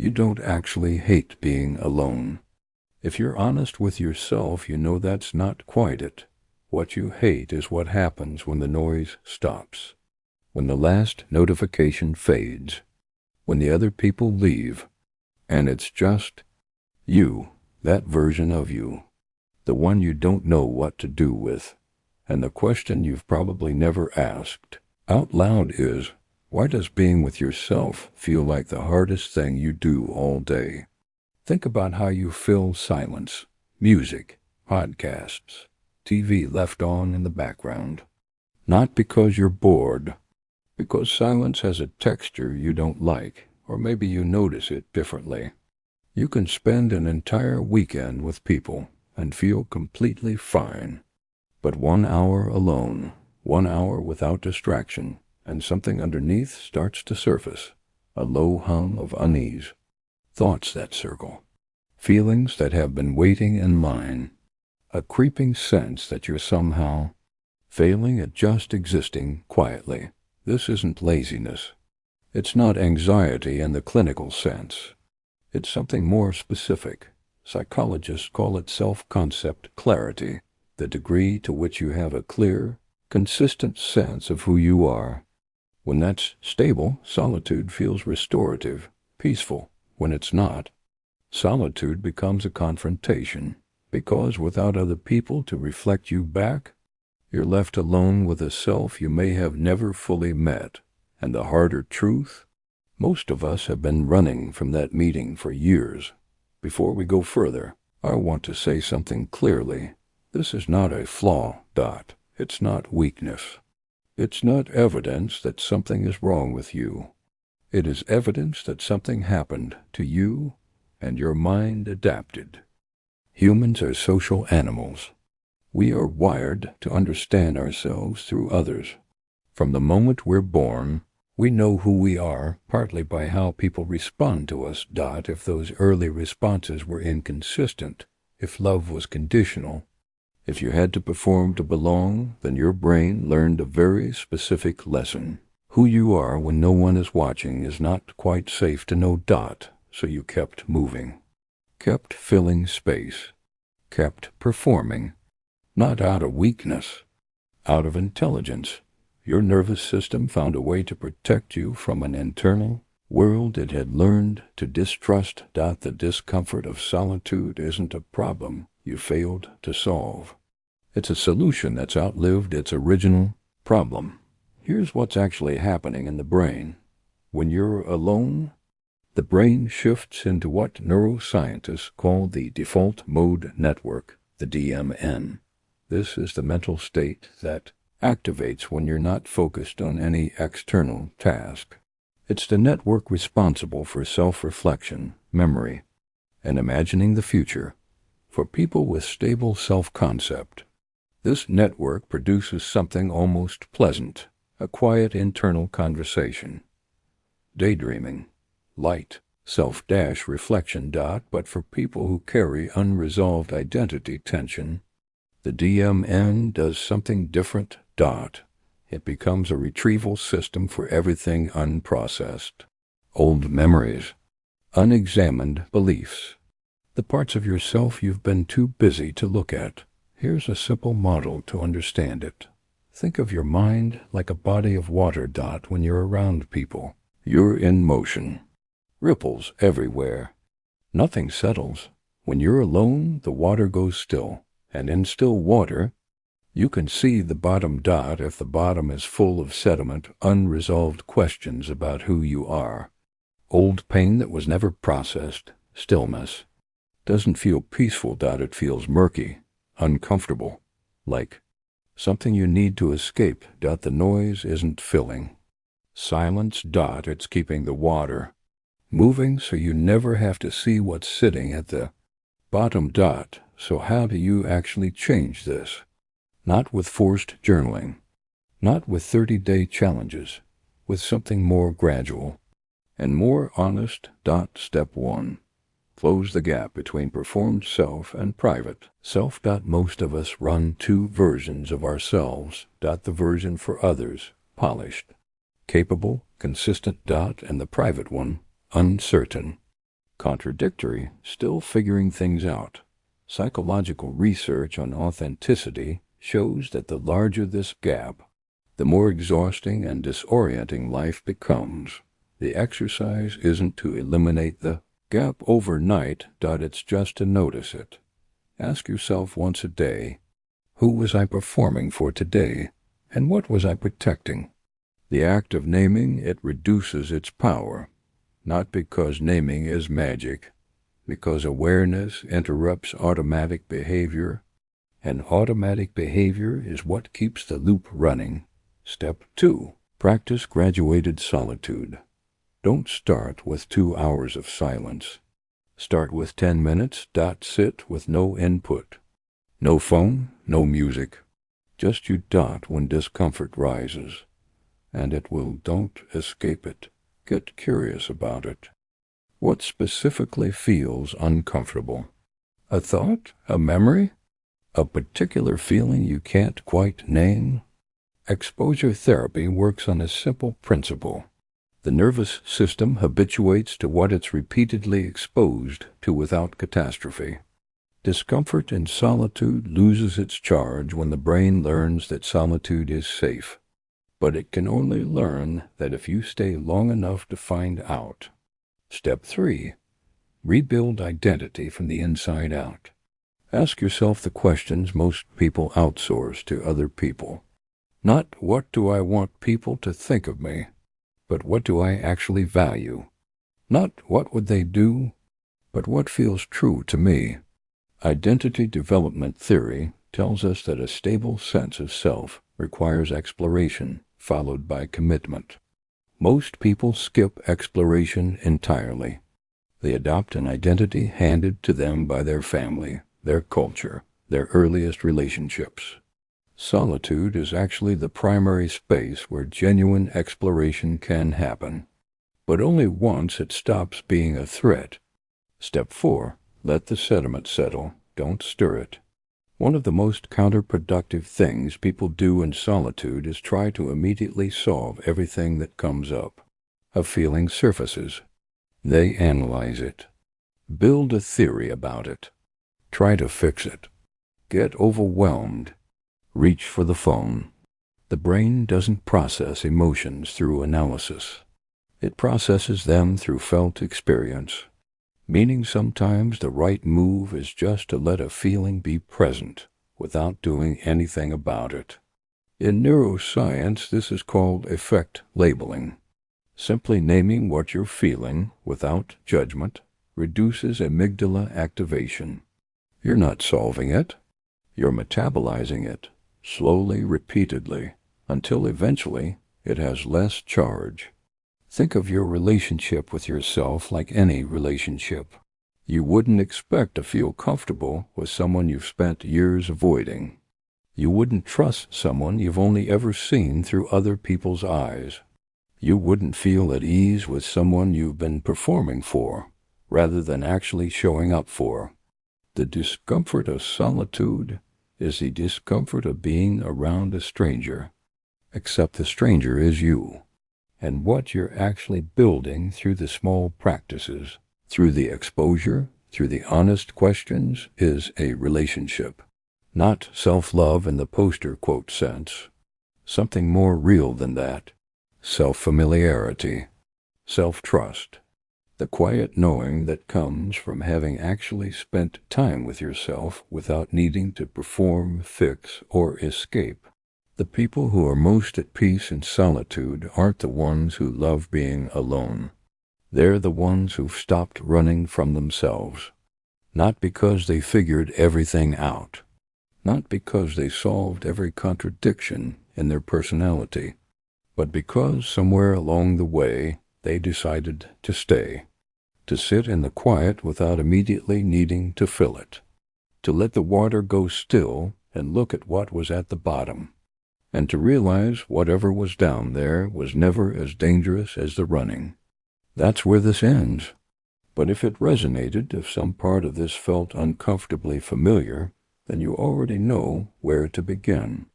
You don't actually hate being alone. If you're honest with yourself, you know that's not quite it. What you hate is what happens when the noise stops, when the last notification fades, when the other people leave, and it's just you, that version of you, the one you don't know what to do with. And the question you've probably never asked out loud is, why does being with yourself feel like the hardest thing you do all day? Think about how you fill silence, music, podcasts, TV left on in the background. Not because you're bored, because silence has a texture you don't like, or maybe you notice it differently. You can spend an entire weekend with people and feel completely fine. But 1 hour alone, 1 hour without distraction, and something underneath starts to surface, a low hum of unease. Thoughts that circle, feelings that have been waiting in line, a creeping sense that you're somehow failing at just existing quietly. This isn't laziness. It's not anxiety in the clinical sense. It's something more specific. Psychologists call it self-concept clarity, the degree to which you have a clear, consistent sense of who you are. When that's stable, solitude feels restorative, peaceful. When it's not, solitude becomes a confrontation, because without other people to reflect you back, you're left alone with a self you may have never fully met. And the harder truth, most of us have been running from that meeting for years. Before we go further, I want to say something clearly. This is not a flaw, Dot. It's not weakness. It's not evidence that something is wrong with you. It is evidence that something happened to you and your mind adapted. Humans are social animals. We are wired to understand ourselves through others. From the moment we're born, we know who we are, partly by how people respond to us. If those early responses were inconsistent, if love was conditional, if you had to perform to belong, then your brain learned a very specific lesson. Who you are when no one is watching is not quite safe to know. So you kept moving, kept filling space, kept performing, not out of weakness, out of intelligence. Your nervous system found a way to protect you from an internal world it had learned to distrust. The discomfort of solitude isn't a problem you failed to solve. It's a solution that's outlived its original problem. Here's what's actually happening in the brain. When you're alone, the brain shifts into what neuroscientists call the default mode network, the DMN. This is the mental state that activates when you're not focused on any external task. It's the network responsible for self-reflection, memory, and imagining the future. For people with stable self-concept, this network produces something almost pleasant, a quiet internal conversation. Daydreaming, light, self-reflection. But for people who carry unresolved identity tension, the DMN does something different. It becomes a retrieval system for everything unprocessed. Old memories, unexamined beliefs, the parts of yourself you've been too busy to look at. Here's a simple model to understand it. Think of your mind like a body of water. When you're around people, you're in motion. Ripples everywhere. Nothing settles. When you're alone, the water goes still. And in still water, you can see the bottom. If the bottom is full of sediment, unresolved questions about who you are, old pain that was never processed, stillness, doesn't feel peaceful. It feels murky, uncomfortable, like something you need to escape. The noise isn't filling. Silence. It's keeping the water moving so you never have to see what's sitting at the bottom. So how do you actually change this? Not with forced journaling, not with 30-day challenges, with something more gradual and more honest. Step 1. Close the gap between performed self and private self. Most of us run two versions of ourselves. The version for others, polished, capable, consistent. And the private one, uncertain, Contradictory, still figuring things out. Psychological research on authenticity shows that the larger this gap, the more exhausting and disorienting life becomes. The exercise isn't to eliminate the gap overnight, it's just to notice it. Ask yourself once a day, who was I performing for today, and what was I protecting? The act of naming it reduces its power, not because naming is magic, because awareness interrupts automatic behavior, and automatic behavior is what keeps the loop running. Step 2. Practice graduated solitude. Don't start with 2 hours of silence. Start with 10 minutes. Sit with no input. No phone, no music. Just you. When discomfort rises. And it will. Don't escape it. Get curious about it. What specifically feels uncomfortable? A thought? A memory? A particular feeling you can't quite name? Exposure therapy works on a simple principle. The nervous system habituates to what it's repeatedly exposed to without catastrophe. Discomfort in solitude loses its charge when the brain learns that solitude is safe. But it can only learn that if you stay long enough to find out. Step 3. Rebuild identity from the inside out. Ask yourself the questions most people outsource to other people. Not what do I want people to think of me, but what do I actually value? Not what would they do, but what feels true to me. Identity development theory tells us that a stable sense of self requires exploration, followed by commitment. Most people skip exploration entirely. They adopt an identity handed to them by their family, their culture, their earliest relationships. Solitude is actually the primary space where genuine exploration can happen, but only once it stops being a threat. Step 4. Let the sediment settle. Don't stir it. One of the most counterproductive things people do in solitude is try to immediately solve everything that comes up. A feeling surfaces. They analyze it. Build a theory about it. Try to fix it. Get overwhelmed. Reach for the phone. The brain doesn't process emotions through analysis. It processes them through felt experience, meaning sometimes the right move is just to let a feeling be present without doing anything about it. In neuroscience, this is called effect labeling. Simply naming what you're feeling without judgment reduces amygdala activation. You're not solving it. You're metabolizing it, slowly, repeatedly, until eventually it has less charge. Think of your relationship with yourself like any relationship. You wouldn't expect to feel comfortable with someone you've spent years avoiding. You wouldn't trust someone you've only ever seen through other people's eyes. You wouldn't feel at ease with someone you've been performing for, rather than actually showing up for. The discomfort of solitude is the discomfort of being around a stranger, except the stranger is you, and what you're actually building through the small practices, through the exposure, through the honest questions, is a relationship. Not self-love in the poster quote sense. Something more real than that. Self-familiarity, self-trust, the quiet knowing that comes from having actually spent time with yourself without needing to perform, fix, or escape. The people who are most at peace in solitude aren't the ones who love being alone. They're the ones who've stopped running from themselves. Not because they figured everything out. Not because they solved every contradiction in their personality, but because somewhere along the way they decided to stay, to sit in the quiet without immediately needing to fill it, to let the water go still and look at what was at the bottom, and to realize whatever was down there was never as dangerous as the running. That's where this ends. But if it resonated, if some part of this felt uncomfortably familiar, then you already know where to begin.